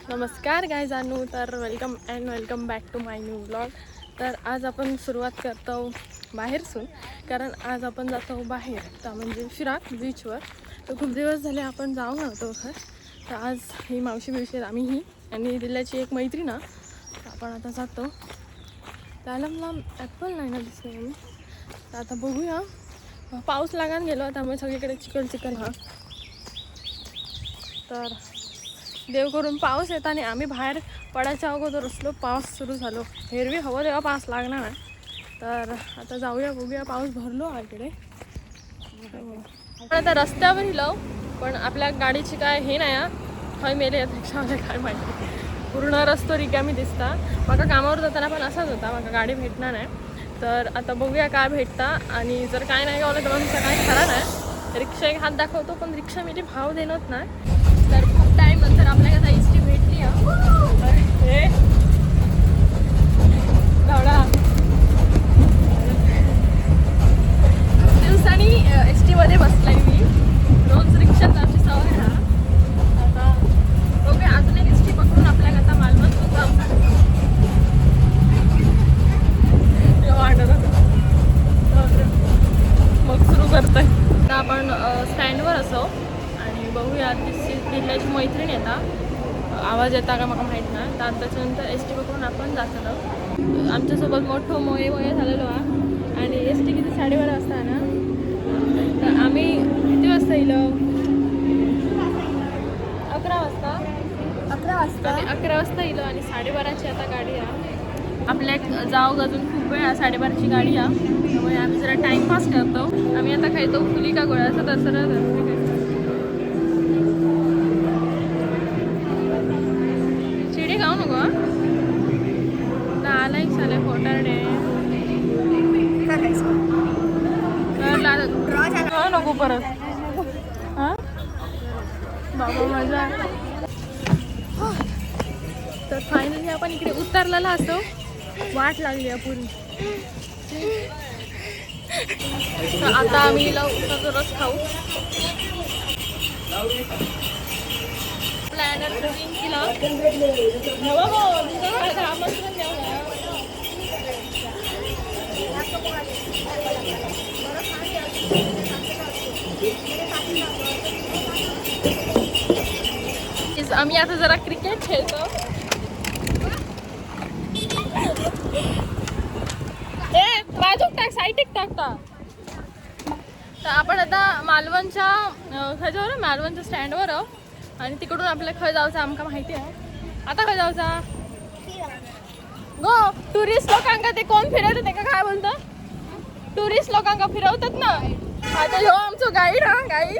नमस्कार गाय जानू तर welcome back to my new blog. तर आज आपण सुरुवात करतो बाहेरसून, कारण आज आपण जातो बाहेर तर म्हणजे शिराक बीचवर। तर खूप दिवस झाले आपण जाऊन नव्हतो तर आज ही मावशी बिवशी आम्ही आणि दिल्ल्याची एक मैत्रीण तर आपण आता जातो। त्याला लांब ॲपल नाही ना दिसले मी, तर आता बघूया। पाऊस लागान गेलो त्यामुळे सगळीकडे चिकन तर देव करून पाऊस येता आणि आम्ही बाहेर पडायच्या अगोदर असलो पाऊस सुरू झालो। हेरवी हवं तेव्हा पाऊस लागणार आहे। तर आता जाऊया बघूया, पाऊस भरलो इकडे। आता रस्त्यावर हिलो पण आपल्या गाडीची काय हे नाही खय मेले रिक्षामध्ये काय माहिती, पूर्ण रस्तो रिकामी दिसता। माका कामावर जाताना पण असाच होता, माका गाडी भेटणार नाही। तर आता बघूया काय भेटता, आणि जर काय नाही गावलं तर आमचा काय खरा नाही। रिक्षा एक हात दाखवतो पण रिक्षा मी भाव देणत नाही। तर खूप टाईम नंतर आपल्याला आता एस टी भेटली दिवसांनी एस टीमध्ये बसलाय मी, रोज रिक्षात आमची सवय आहे। आता बघूया, अजून एक एस टी पकडून आपल्याला आता मालवण मग सुरू करतोय। आता आपण स्टँडवर असो आणि बघूया दिल्ल्याची मैत्रीण येतात, आवाज येता का मला माहीत नाही। तर त्याच्यानंतर एस टी पकडून आपण जातो। आमच्यासोबत मोठं मोये झालेलो आहे आणि एस टी किती 12:30 वाजता ना, तर आम्ही किती वाजता येलो? 11 वाजता 11 वाजता येलो आणि 12:30ची आता गाडी आहे आपल्या जाऊ अजून खूप वेळ 12:30ची गाडी आहे। त्यामुळे आम्ही जरा टाइमपास करतो। आम्ही आता खायतो फुली का गोळ्याचं दसरा चिडी खाऊ नको आलाय साले खोटारडे नको परत। हा बाबा मजा। तर फायनली आपण इकडे उतरलेला असतो, वाट लागली आहे पूर्ण। तर आता आम्ही उसाचा रस खाऊ। प्लॅनर ड्रिंक केला आम्ही आता जरा क्रिकेट खेळतो। बाजूक टाक, साईटिक टाकता। तर आपण आता मालवणच्या स्टँडवर आणि तिकडून आपल्याला खय जायचं आमका माहिती आहे। आता खय जायचा गो टुरिस्ट लोकांका ते कोण फिरवतात ते का काय बोलतं, टुरिस्ट लोकांका फिरवतात ना। आता ह्यो आमचो गाईड गाईड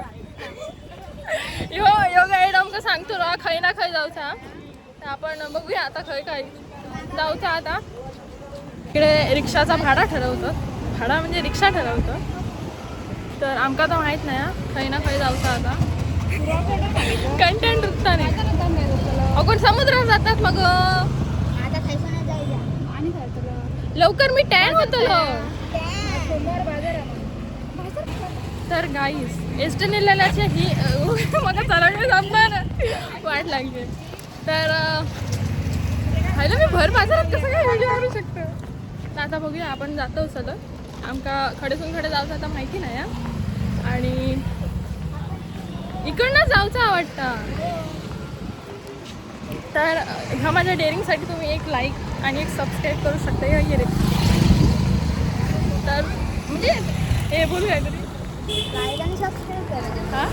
ह्यो गाईड आमका सांगतो ना खय ना खय जायचा। तर आपण बघूया आता खय जायचा। आता इकडे रिक्षाचा भाडा म्हणजे रिक्षा ठरवतं। तर आमका तर माहित नाही खय ना खय जायचं आता। कंटेंट रुकता नाही अगोदर समुद्रात जातात मग लवकर मी टॅन होतो। तर गाईस एसटी नेलेल्याची ही मला चालवणे जमणार वाट लागली। तर हायला मी भर बाजारात कसं काय व्हिडिओ करू शकतो। तर आता बघूया आपण जातो सगळं, आमका खडेसून खडे जायचं आता माहिती नाही आणि इकडनं जाऊचं आवडतं। तर ह्या माझ्या डेअरिंगसाठी तुम्ही एक लाईक आणि एक सबस्क्राईब करू शकता या रे। तर म्हणजे हे बोलूया तरी लाईक आणि सबस्क्राईब करा। हां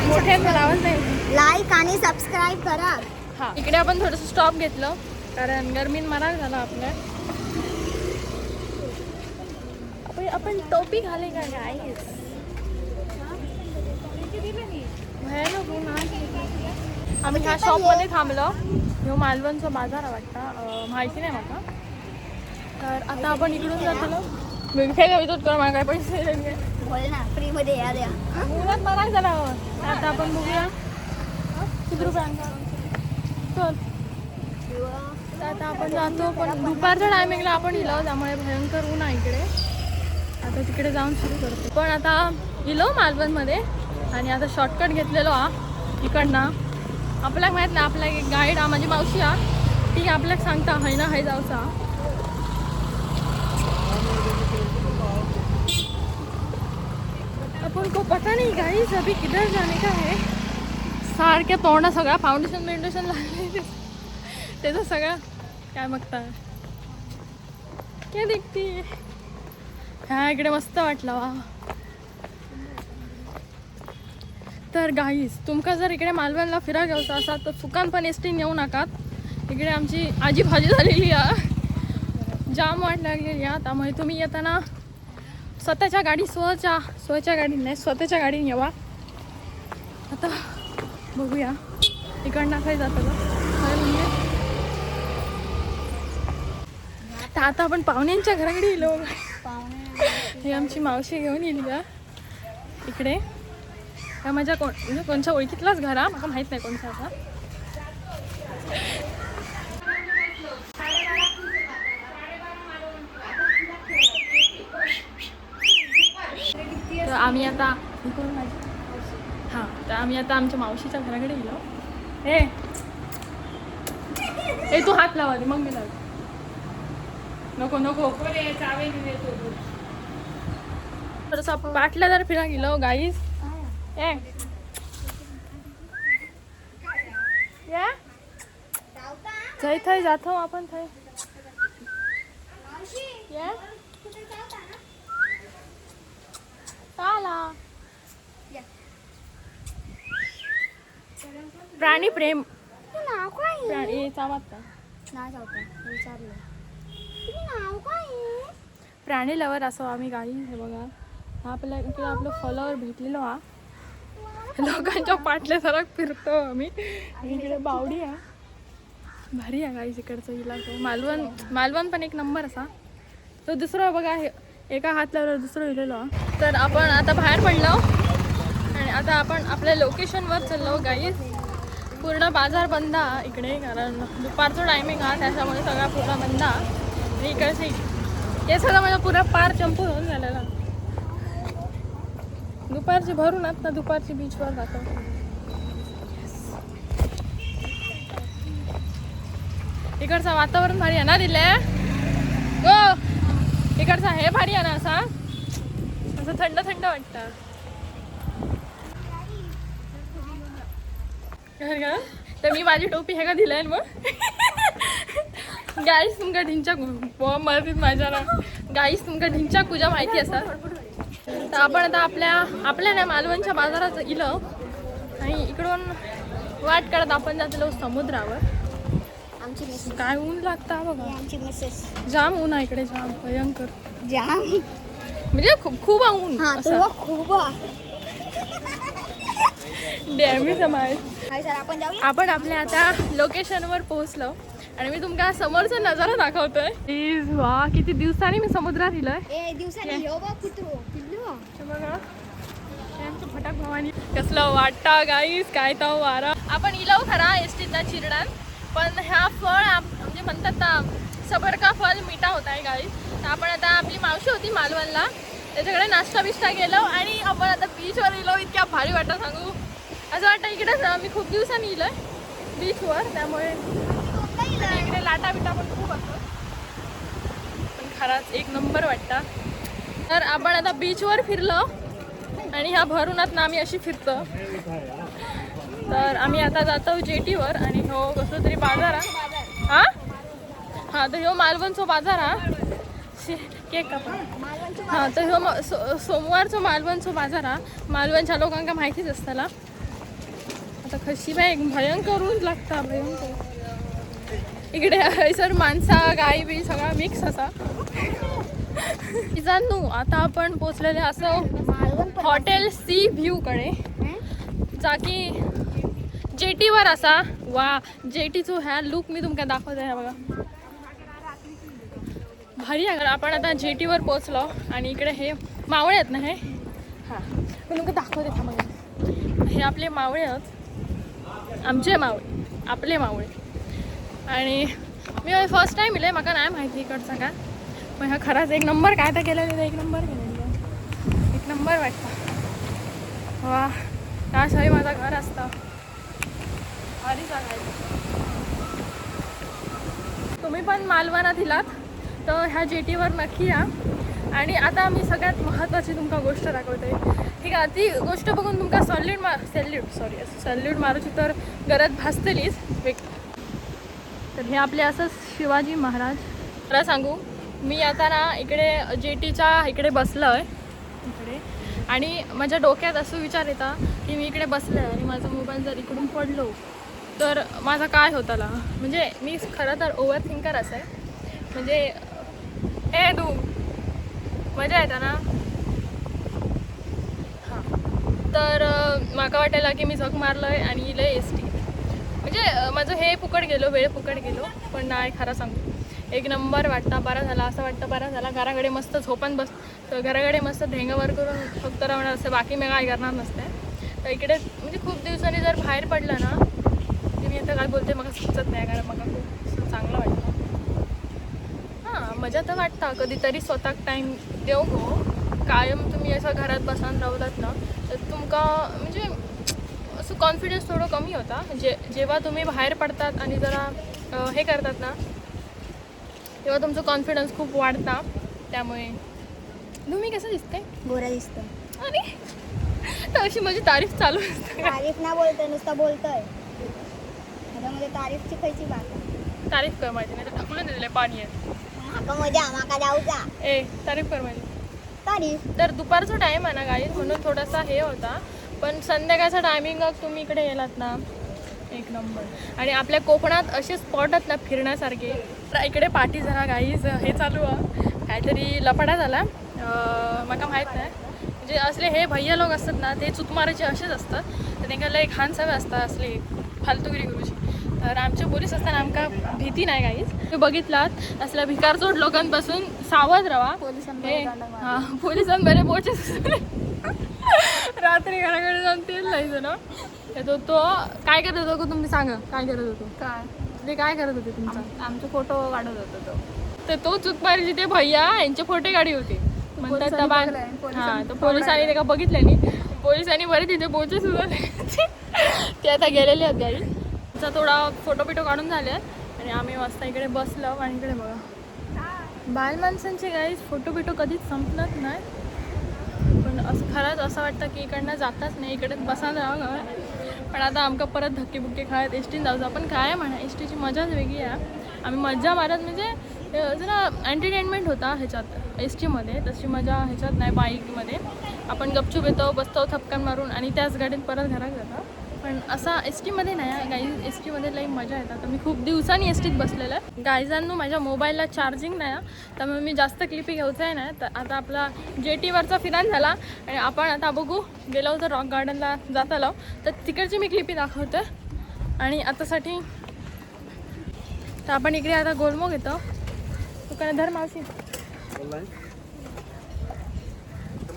मोठ्यानं आवाज नाही, लाईक आणि सबस्क्राईब करा। हां इकडे आपण थोडंसं स्टॉप घेतलं कारण गरमीन मरार झाला आपल्या। आपण टोपी घाले का गाईस? आम्ही ह्या शॉपमध्ये थांबलो, ह्यो मालवणचा बाजार वाटतं, माहिती नाही मला। तर आता आपण इकडून जातो विद्युत कर मला काय पैसे बोल ना फ्रीमध्ये या द्या मुलात मला झाला। आता आपण बघूया किती रुपयांचा चल। आता आपण जातो पण दुपारच्या टायमिंगला आपण इलो, त्यामुळे भयंकर ऊन आहे इकडे। आता तिकडे जाऊन सुरू करतो पण आता इलो मालवणमध्ये आणि आता शॉर्टकट घेतलेलो इकडनं आपल्याक माहित ना आपल्या एक गाईड हा माझी मावशी हा ती आपल्याक सांगता हय ना हय जाऊचा. अपन को पता नहीं गाइस अभी किधर जाने का है. सारख्या तोंडा सगळा फाउंडेशन लागले त्याचं सगळं काय बघता काय देखती. ह्या इकडे मस्त वाटलं वा. तर गाईस तुमका जर इकडे मालवणला फिरा घ्यायचं असा तर चुकान पण एसटीन येऊ नकात. इकडे आमची आजी भाजी झालेली आहे, जाम वाट लागलेली आहे. त्यामुळे तुम्ही येताना स्वतःच्या गाडी स्वतःच्या गाडी नाही स्वतःच्या गाडीने येवा. आता बघूया इकडनं काय जातं का म्हणजे. तर आता आपण पाहुण्यांच्या घराकडे गेलो. हे आमची मावशी घेऊन येईल का इकडे. का माझ्या म्हणजे कोणच्या ओळखीतलाच घर हा, मला माहीत नाही कोणचा आता. तर आम्ही आता हां तर आम्ही आता आमच्या मावशीच्या घराकडे गेलो. ए तू हात लावा दे मग मी लावते. नको नको थोडंसं पाटल्या जर फिरा गेलो गाईस. ए या थंय थंय जातो आपण थंय या आला. प्राणी प्रेम प्राणी चावता प्राणी लवर असो आम्ही गाई. हे बघा आपल्या इकडे आपलं फॉलोवर भेटलेलो हा. लोकांच्या पाटल्या सरक फिरतो आम्ही. इकडे बावडी आहे भारी आहे गाईस इकडचं इलाका. मालवण पण एक नंबर असा. तो दुसरा बघा एका हातल्यावर दुसरं लिहिलेलो. तर आपण आता बाहेर पडलो आणि आता आपण आपल्या लोकेशनवर चाललो गाईस. पूर्ण बाजार बंद आहे इकडे कारण दुपारचं टायमिंग हा त्याच्यामुळे सगळा पूर्ण बंद आहे. आणि इकडचे हे सगळं माझा पुरा पार चंपू होऊन झालेला. दुपारची भरून आता दुपारची बीचवर जातो. इकडचं वातावरण भारी आहे ना दिले गो. इकडचा हे भारी आहे ना असा असं थंड थंड वाटतं. तर मी माझी टोपी हे का दिलाय मग गाईस तुमका ढिंच्याक मराठीत माझ्या गाईस तुमका ढिंच्याक पूजा माहिती असा. तर आपण आता आपल्या ना मालवणच्या बाजारात गेलो आणि इकडून वाट काढत आपण जातलो समुद्रावर. काय ऊन लागता बघा. जाम ऊन आहे इकडे जाम भयंकर जाम म्हणजे खूप ऊन खूप. डॅमी समाज. आपण जाऊया. आपण आपल्या आता लोकेशनवर पोहोचलो आणि मी तुमका समोरचा नजारा दाखवतोय. प्लीज वा किती दिवसांनी मी समुद्रात इलोय. बघा फटाक भवानी कसलं वाटता गाईस काय तो वारा. आपण इलो खरा एसटीचा चिरडान पण ह्या फळ म्हणजे म्हणतात ना सबर का फल मिठा होता आहे गाईस. तर आपण आता आपली मावशी होती मालवणला त्याच्याकडे नाश्ता बिष्टा गेलो आणि आपण आता बीचवर इलो. इतक्या भारी वाटतं सांगू. असं वाटतं इकडेच मी खूप दिवसांनी इलोय बीचवर. त्यामुळे इकडे लाटा बिटा पण खूप असतात पण खरंच एक नंबर वाटतं. तर आपण आता बीचवर फिरलो आणि ह्या भरूनात ना आम्ही अशी फिरतो. तर आम्ही आता जातो जेटीवर आणि हो कसं तरी बाजार हा हां तर ह्यो मालवणचो बाजार हा केक का पण हां तर ह्यो सोमवारचो मालवणचो बाजार हा. मालवणच्या लोकांका माहितीच असताना. आता खशी बाय भयंकर ऊन लागता भयंकर. इकडे हयसर माणसा गाई बी सगळा मिक्स असा. जाणू आता आपण पोचलेले असं हॉटेल सी व्ह्यू कडे जाकी जेटीवर असा. वा जेटीचो ह्या लुक मी तुमका दाखवते आहे बघा भारी आहे. आपण आता जेटीवर पोचलो आणि इकडे हे मावळे आहेत ना हे हां पण तुमका दाखवते थांबा. हे आपले मावळे आहेत आमचे मावळे आपले मावळे. आणि मी फर्स्ट टाइम इले मला नाही माहिती इकडचा का पण हा खराच एक नंबर काय तर केलेलं एक नंबर केलेलं एक नंबर वाटतं. वा त्याशिवाय माझं घर असतं. भारी जागा आहे. तुम्ही पण मालवणात दिलात तर ह्या जेटीवर नक्की या. आणि आता मी सगळ्यात महत्त्वाची तुमका गोष्ट दाखवते. ठीक आहे, ती गोष्ट बघून तुमका सॅल्यूट मारूची तर गरज भासतलीच. तर हे आपले असं शिवाजी महाराज. मला सांगू, मी आता ना इकडे जेटीच्या इकडे बसलो आहे इकडे, आणि माझ्या डोक्यात असं विचार येता की मी इकडे बसलं आहे आणि माझा मोबाईल जर इकडून पडलो तर माझा काय होताला. म्हणजे मी खरं तर ओव्हर थिंकर असं आहे. म्हणजे हे तू मजा येतं ना. हां, तर माका वाटायला की मी झक मारलं आहे आणि लय एस टी. म्हणजे माझं हे फुकट गेलो, वेळ फुकट गेलो. पण नाही, खरं सांगू एक नंबर वाटता. बरा झाला, असं वाटतं बरा झाला. घराकडे मस्त झोपण बस, तर घराकडे मस्त ढेंगावर करून फक्त राहणार असतं, बाकी मी काय करणार नसते. तर इकडे म्हणजे खूप दिवसांनी जर बाहेर पडलं ना, की मी आता काय बोलते मला सुचत नाही, कारण मला खूप चांगलं वाटतं. हां, मजा तर वाटतं. कधीतरी स्वतःक टाईम देऊ गो. कायम तुम्ही असं घरात बसून राहतात ना, तर तुमका म्हणजे असं कॉन्फिडन्स थोडं कमी होता. जेव्हा तुम्ही बाहेर पडतात आणि जरा हे करतात ना, तेव्हा तुमचं कॉन्फिडन्स खूप वाढता. त्यामुळे तुम्ही कसं दिसते? गोरा दिसतं. आणि तर अशी माझी तारीफ चालू असते. तारीफ ना बोलतोय, नुसतं बोलतोय. त्याच्यामध्ये तारीफची खायची बात आहे. तारीफ कर माझी, नाही तर ढकलून दिले पाणी आहे. माका मजा, माका जाऊचा. ए तारीफ कर माझी. तारीफ तर दुपारचा टाईम आहे ना गाईज, म्हणून थोडासा हे होता. पण संध्याकाळचा टायमिंग तुम्ही इकडे गेलात ना, एक नंबर. आणि आपल्या कोकणात असे स्पॉट आहेत ना फिरण्यासारखे. तर इकडे पाठी जरा गाईज हे चालू आहे, काहीतरी लपाडा झाला. मला माहीत नाही. म्हणजे असले हे भैया लोक असतात ना, ते चुतमाराचे असेच असतात. तर त्यांना लय घाण सवय असतात असले फालतुगिरी करूची. तर आमचे पोलीस असताना आमका भीती नाही गाईज. तुम्ही बघितलात असल्या भिकारचोट लोकांपासून सावध राहा. हां, पोलिसांबरे पोचे रात्री घराकडे जाऊन तेच जायचं ना. तो काय करत होतो का तुम्ही सांगा, काय करत होतो? ते काय करत होते तुमचा? आमचे फोटो काढत होतो तो. तर तो चुतमारीचे ते भैया यांचे फोटो काढी होते म्हणतात. हां, तर पोलिसांनी ते का बघितले नाही. पोलिसांनी बरे तिथे पोचे सुद्धा ते आता गेलेले आहेत गाडी. त्याचा थोडा फोटो बिटो काढून झाले आणि आम्ही मस्त इकडे बसलो. आणि इकडे बघा बाल माणसांचे गाईज फोटो बिटो कधीच संपलत नाही. पण असं खरंच असं वाटतं की इकडनं जाताच नाही, इकडे बसायला राहावं. पण आता आमका परत धक्के बुक्के खायत एस टीन जायचं. पण काय म्हणा, एस टीची मजाच वेगळी आहे. आम्ही मजा मारत म्हणजे जरा एंटरटेनमेंट होता ह्याच्यात एस टीमध्ये. तशी मजा ह्याच्यात नाही. बाईकमध्ये आपण गपचूप येतो, बसतो थपकान मारून आणि त्याच गाडीत परत घरात जातो. पण असा एस टीमध्ये नाही गाईज. एस टीमध्ये लई मजा येतात. तर मी खूप दिवसांनी एस टीत बसलेलं आहे गाईजांनो. माझ्या मोबाईलला चार्जिंग नाही, त्यामुळे मी जास्त क्लिपी घ्यायचं आहे ना. तर आता आपला जेटीवरचा फिरान झाला आणि आपण आता बघू गेलो होतो रॉक गार्डनला जात आलो, तर तिकडची मी क्लिपी दाखवते. आणि आतासाठी तर आपण इकडे आता गोलमोग येतो. तू काय धर मावशी.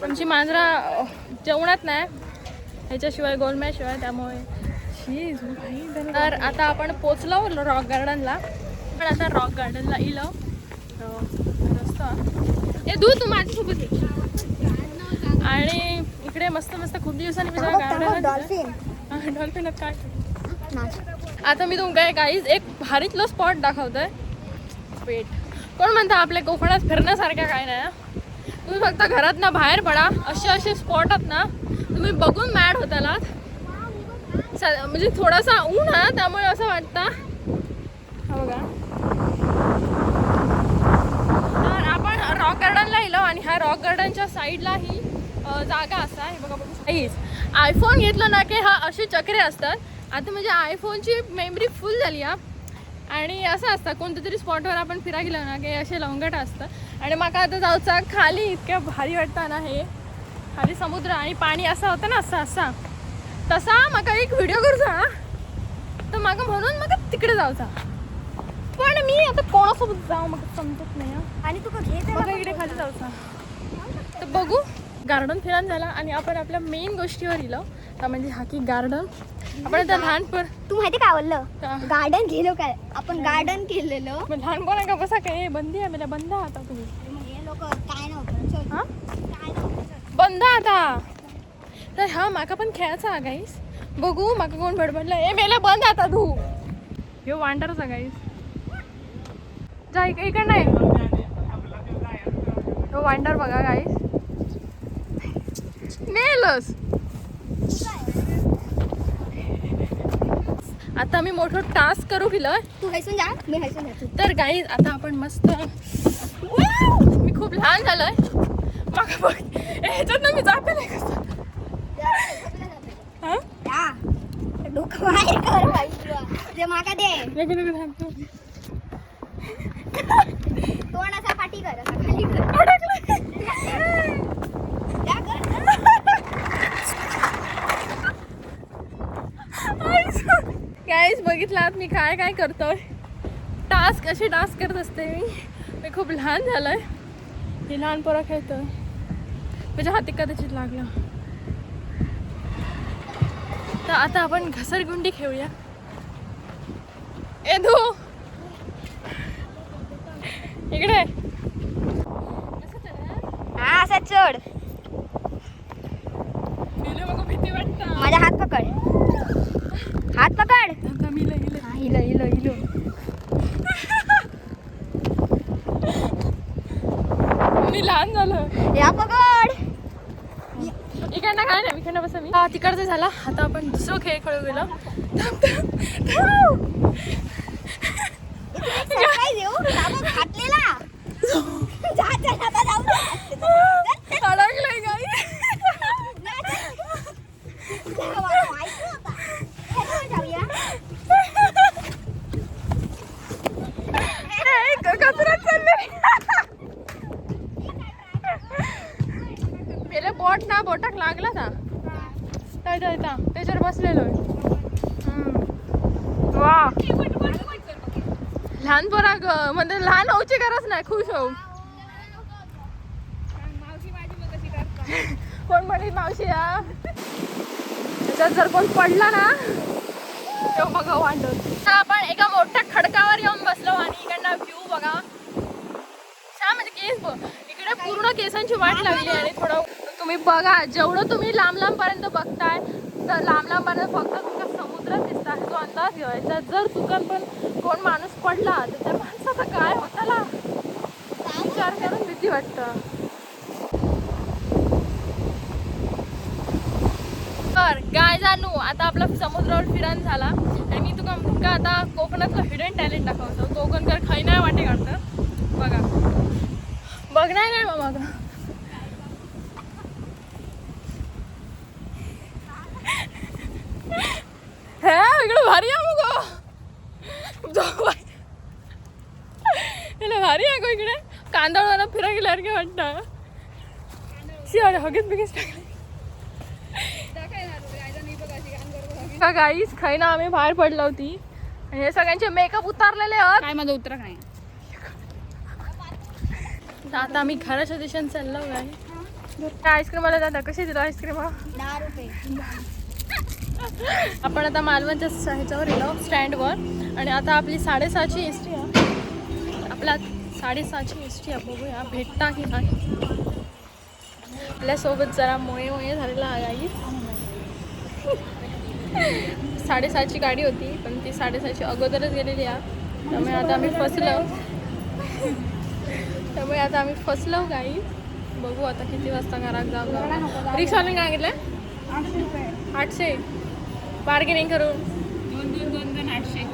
आमची मांजरा जेवणात नाही ह्याच्याशिवाय, गोलम्याशिवाय. त्यामुळे तर आता आपण पोचलो रॉक गार्डनला. पण आता रॉक गार्डनला इलो रस्ता हे दूर तू माझ्यासोबत ये. आणि इकडे मस्त मस्त खूप दिवसांनी मी गार्डन डॉल्फिन काय. आता मी तुमका गाईज एक भारीतलं स्पॉट दाखवतोय. पेट कोण म्हणता आपल्या कोकणात फिरण्यासारख्या काय नाही. तुम्ही फक्त घरात ना बाहेर पडा, असे स्पॉट आहेत ना तुम्ही बघून मॅड होतालात. म्हणजे थोडासा ऊन आहे त्यामुळे असं वाटतं. हा बघा, तर आपण रॉक गार्डनला येलो आणि ह्या रॉक गार्डनच्या साईडला ही जागा असा आहे बघा. बघू आयफोन घेतलं ना की हा असे चक्रे असतात. आता म्हणजे आयफोनची मेमरी फुल झाली आहे. आणि असं असतं कोणत्या तरी स्पॉटवर आपण फिरा गेलो ना की असे लवंगट असतं. आणि मका आता जाऊचा खाली इतक्या भारी वाटतं ना. हे खाली समुद्र आणि पाणी असं होतं ना, असा तसा मका एक व्हिडिओ करूचा ना, तर मग म्हणून मग तिकडे जाऊचा. पण मी आता कोणासोबत जाऊ मग समजत नाही. आणि तू घेत मग इकडे खाली जाऊचा. तर बघू गार्डन फिरायला झाला आणि आपण आपल्या मेन गोष्टीवर इलो, तर म्हणजे हा की गार्डन. आपण आता लहानपण तू माहिती काय बोललं, गार्डन गेलो काय आपण गार्डन केलेलं. लहानपणा का बसा काय बंदी आहे. मला बंद आता तुम्ही हे लोक काय नव्हतं. हां बंद आता. तर हा माका पण खेळायचा गाईस. बघू माका कोण बडबडलं ए मेला बंद आता तू ह्यो वांडरचा गाईस जा इकडे नाही ह्यो वांडर बघा गाईस मेलस आता मी मोठं टास्क करू गेलं तू हैसून जा मी हैसून जातो. तर गाईज आता आपण मस्त मी खूप लहान झालोय मग बघ ह्याच्यात ना मी जापेल कसं हा या डोकं बाहेर कर बाई तुला. ते माका दे नको नको थांबतो तोंड असा पाठी कर असा खाली कर या कर गाईज बघितलात मी काय काय करतोय टास्क असे टास्क करत असते मी खूप लहान झालोय हे लहान पोरं खेळतोय माझ्या हाती कदाचित लागलं तर आता आपण घसरगुंडी खेळूया ए धू इकडे हा असा चढ मग भीती वाटतं माझा हात पकड हात पकड आता मी गेले हा हिलो हिलो हिलो मी लहान झालं या पकड इकडनं काय नाही इकडनं बसा मी तिकडचं झाला आता आपण दुसरं खेळ खेळू गेलो काय देऊ घातलेला जा चल आता जाऊ अडकलंय गाई कचऱ्यात चालले मेले बोट ना बोटाक लागला था त्याच्यावर बसलेलो वा लहान पोराग म्हणजे लहान होऊची गरज नाही खुश होऊ कोण म्हणे मावशी या त्याच्यात जर कोण पडला ना तेव्हा बघा वाटत आपण एका मोठ्या खडकावर येऊन बसलो आणि इकडनं व्ह्यू बघा छान म्हणजे केस बघ इकडे पूर्ण केसांची वाट लागली आणि थोडं तुम्ही बघा जेवढं तुम्ही लांब लांब पर्यंत बघताय तर लांब लांब पर्यंत फक्त तुमचा समुद्र दिसता तो अंदाज घ्यायचा जर चुकन पण कोण माणूस पडला तर त्या माणसाचा काय होताला विचार करून भीती वाटतं तर काय जाणू आता आपला समुद्रावर फिरण झाला आणि मी तुका आता कोकणातलं हिडन टॅलेंट दाखवतो कोकणकर खाई नाही वाटे काढतं बघा बघणार नाही मग माझा हे इकडे भारी आहे मग भारी आहे गो इकडे कांदळवाला फिरा गेल्यासारखे वाटतं शिवाय हगीच बिगीच टाकले गाईस खाई ना आम्ही बाहेर पडलो होती आणि हे सगळ्यांचे मेकअप उतारलेले आहेत काय माझं उतरक नाही आता आम्ही घराच्या दिशेने चाललो काय आईस्क्रीम आला दादा कशी दिला आईस्क्रीम 10 रुपये आपण आता मालवणच्या ह्याच्यावर गेलो स्टँडवर आणि आता आपली 6:30ची एस टी आहे आपला 6:30ची एस टी आहे बघूया भेटता की नाही आपल्यासोबत जरा मोये झालेला आहे 6:30ची गाडी होती पण ती 6:30ची अगोदरच गेलेली आहे त्यामुळे आता आम्ही फसलो गाई बघू आता किती वाजता घरात जाऊ रिक्षावाल्याने काय घेतलं 800 बार्गेनिंग करून 2 800